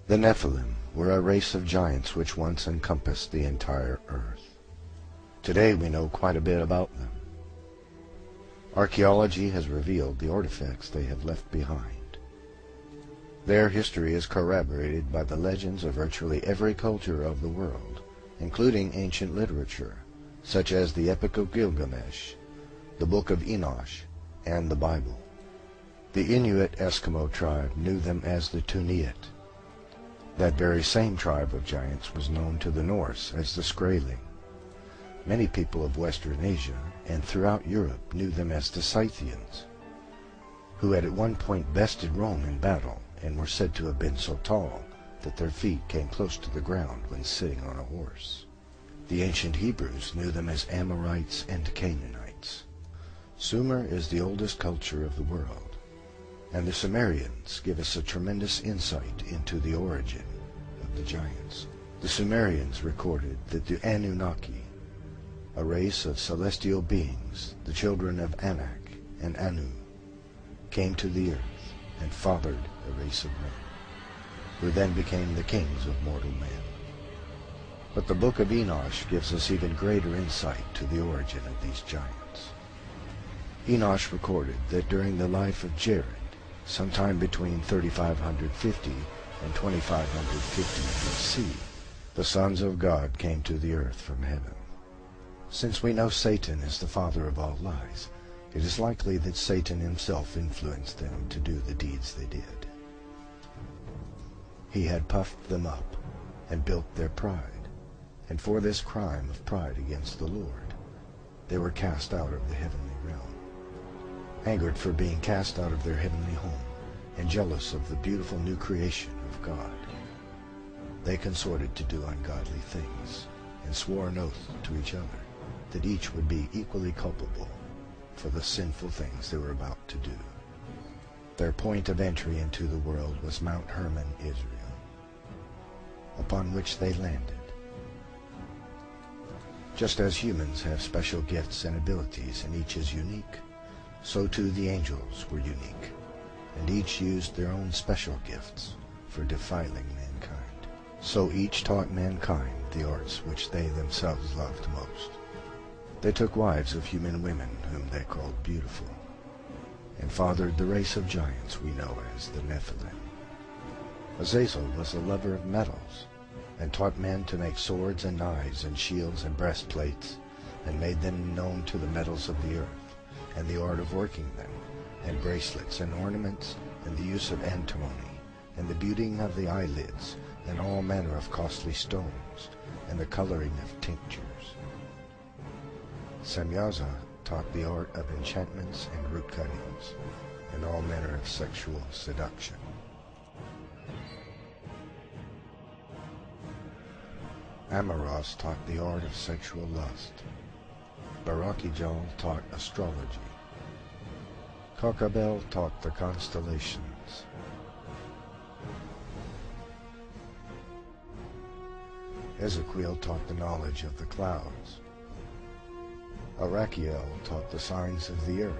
The Nephilim were a race of giants which once encompassed the entire earth. Today we know quite a bit about them. Archaeology has revealed the artifacts they have left behind. Their history is corroborated by the legends of virtually every culture of the world, including ancient literature, such as the Epic of Gilgamesh, the Book of Enosh, and the Bible. The Inuit Eskimo tribe knew them as the Tuniat. That very same tribe of giants was known to the Norse as the Skraeling. Many people of Western Asia and throughout Europe knew them as the Scythians, who had at one point bested Rome in battle and were said to have been so tall that their feet came close to the ground when sitting on a horse. The ancient Hebrews knew them as Amorites and Canaanites. Sumer is the oldest culture of the world, and the Sumerians give us a tremendous insight into the origin of the giants. The Sumerians recorded that the Anunnaki, a race of celestial beings, the children of Anak and Anu, came to the earth and fathered a race of men, who then became the kings of mortal men. But the Book of Enosh gives us even greater insight to the origin of these giants. Enosh recorded that during the life of Jared, sometime between 3550 and 2550 BC, the sons of God came to the earth from heaven. Since we know Satan is the father of all lies, it is likely that Satan himself influenced them to do the deeds they did. He had puffed them up and built their pride, and for this crime of pride against the Lord, they were cast out of the heavenly realm. Angered for being cast out of their heavenly home, and jealous of the beautiful new creation of God, they consorted to do ungodly things, and swore an oath to each other that each would be equally culpable for the sinful things they were about to do. Their point of entry into the world was Mount Hermon, Israel, upon which they landed. Just as humans have special gifts and abilities and each is unique, so too the angels were unique, and each used their own special gifts for defiling mankind. So each taught mankind the arts which they themselves loved most. They took wives of human women whom they called beautiful, and fathered the race of giants we know as the Nephilim. Azazel was a lover of metals, and taught men to make swords and knives and shields and breastplates, and made them known to the metals of the earth, and the art of working them, and bracelets and ornaments, and the use of antimony, and the beating of the eyelids, and all manner of costly stones, and the coloring of tinctures. Semyaza taught the art of enchantments and root cuttings, and all manner of sexual seduction. Amaros taught the art of sexual lust. Barakijal taught astrology. Kokabel taught the constellations. Ezekiel taught the knowledge of the clouds. Arachiel taught the signs of the earth.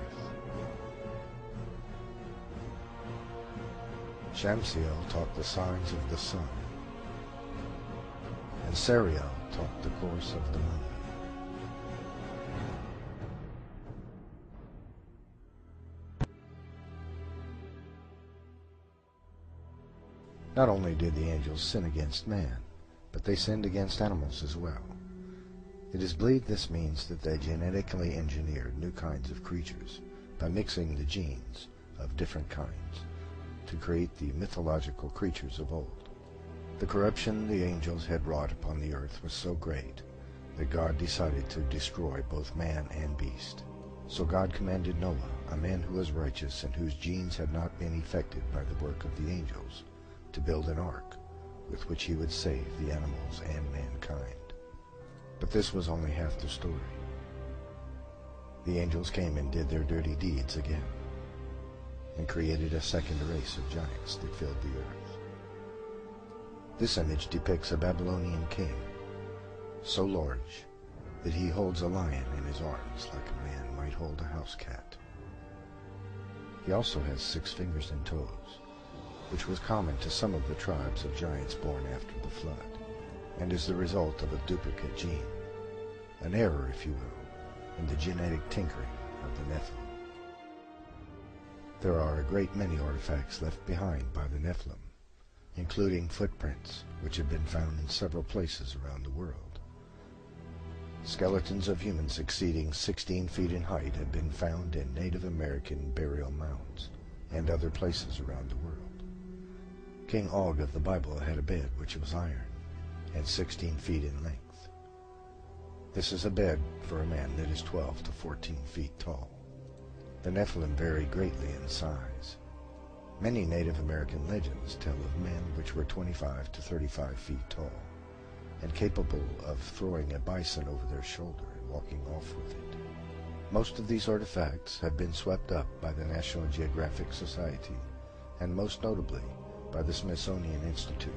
Shamsiel taught the signs of the sun. And Sariel taught the course of the moon. Not only did the angels sin against man, but they sinned against animals as well. It is believed this means that they genetically engineered new kinds of creatures by mixing the genes of different kinds to create the mythological creatures of old. The corruption the angels had wrought upon the earth was so great that God decided to destroy both man and beast. So God commanded Noah, a man who was righteous and whose genes had not been affected by the work of the angels, to build an ark with which he would save the animals and mankind. But this was only half the story. The angels came and did their dirty deeds again, and created a second race of giants that filled the earth. This image depicts a Babylonian king, so large that he holds a lion in his arms like a man might hold a house cat. He also has 6 fingers and toes, which was common to some of the tribes of giants born after the flood, and is the result of a duplicate gene, an error, if you will, in the genetic tinkering of the Nephilim. There are a great many artifacts left behind by the Nephilim, including footprints, which have been found in several places around the world. Skeletons of humans exceeding 16 feet in height have been found in Native American burial mounds and other places around the world. King Og of the Bible had a bed which was iron and 16 feet in length. This is a bed for a man that is 12 to 14 feet tall. The Nephilim vary greatly in size. Many Native American legends tell of men which were 25 to 35 feet tall, and capable of throwing a bison over their shoulder and walking off with it. Most of these artifacts have been swept up by the National Geographic Society, and most notably by the Smithsonian Institute,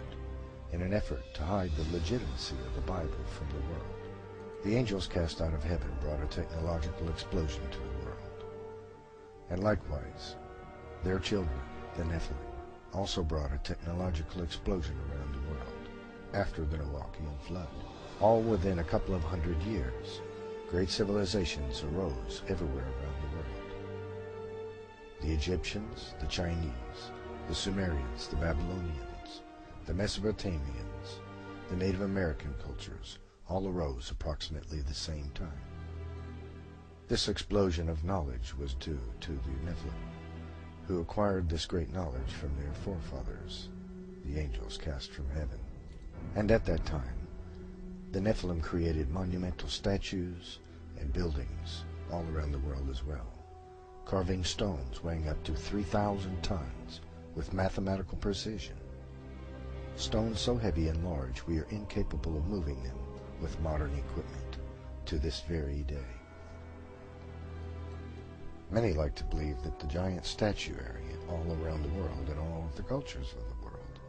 in an effort to hide the legitimacy of the Bible from the world. The angels cast out of heaven brought a technological explosion to the world, and likewise, their children, the Nephilim, also brought a technological explosion around the world after the Noachian flood. All within a couple of 100 years, great civilizations arose everywhere around the world. The Egyptians, the Chinese, the Sumerians, the Babylonians, the Mesopotamians, the Native American cultures all arose approximately the same time. This explosion of knowledge was due to the Nephilim, who acquired this great knowledge from their forefathers, the angels cast from heaven. And at that time, the Nephilim created monumental statues and buildings all around the world as well, carving stones weighing up to 3,000 tons with mathematical precision. Stones so heavy and large we are incapable of moving them with modern equipment to this very day. Many like to believe that the giant statuary all around the world and all of the cultures of the world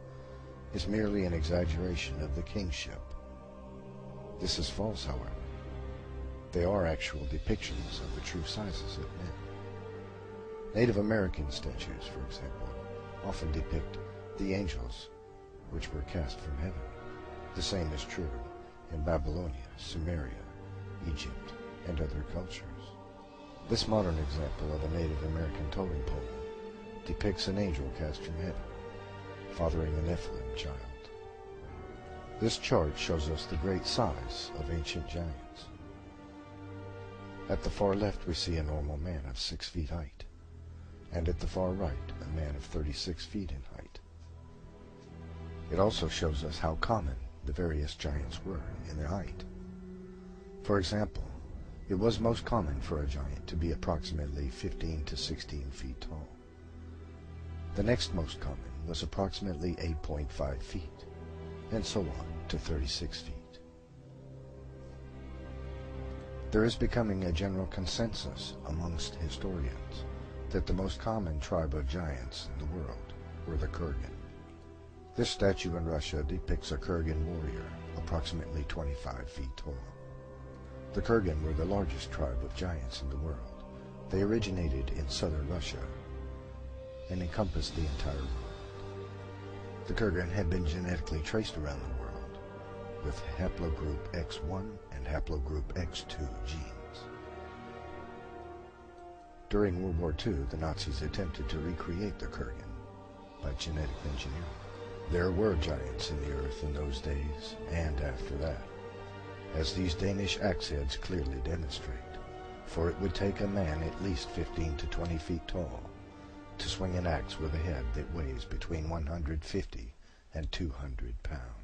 is merely an exaggeration of the kingship. This is false, however. They are actual depictions of the true sizes of men. Native American statues, for example, often depict the angels which were cast from heaven. The same is true in Babylonia, Sumeria, Egypt, and other cultures. This modern example of a Native American totem pole depicts an angel cast from heaven, fathering a Nephilim child. This chart shows us the great size of ancient giants. At the far left we see a normal man of 6 feet height, and at the far right a man of 36 feet in height. It also shows us how common the various giants were in their height. For example, it was most common for a giant to be approximately 15 to 16 feet tall. The next most common was approximately 8.5 feet, and so on to 36 feet. There is becoming a general consensus amongst historians that the most common tribe of giants in the world were the Kurgan. This statue in Russia depicts a Kurgan warrior approximately 25 feet tall. The Kurgan were the largest tribe of giants in the world. They originated in southern Russia and encompassed the entire world. The Kurgan had been genetically traced around the world with haplogroup X1 and haplogroup X2 genes. During World War II, the Nazis attempted to recreate the Kurgan by genetic engineering. There were giants in the earth in those days and after that, as these Danish axe heads clearly demonstrate, for it would take a man at least 15 to 20 feet tall to swing an axe with a head that weighs between 150 and 200 pounds.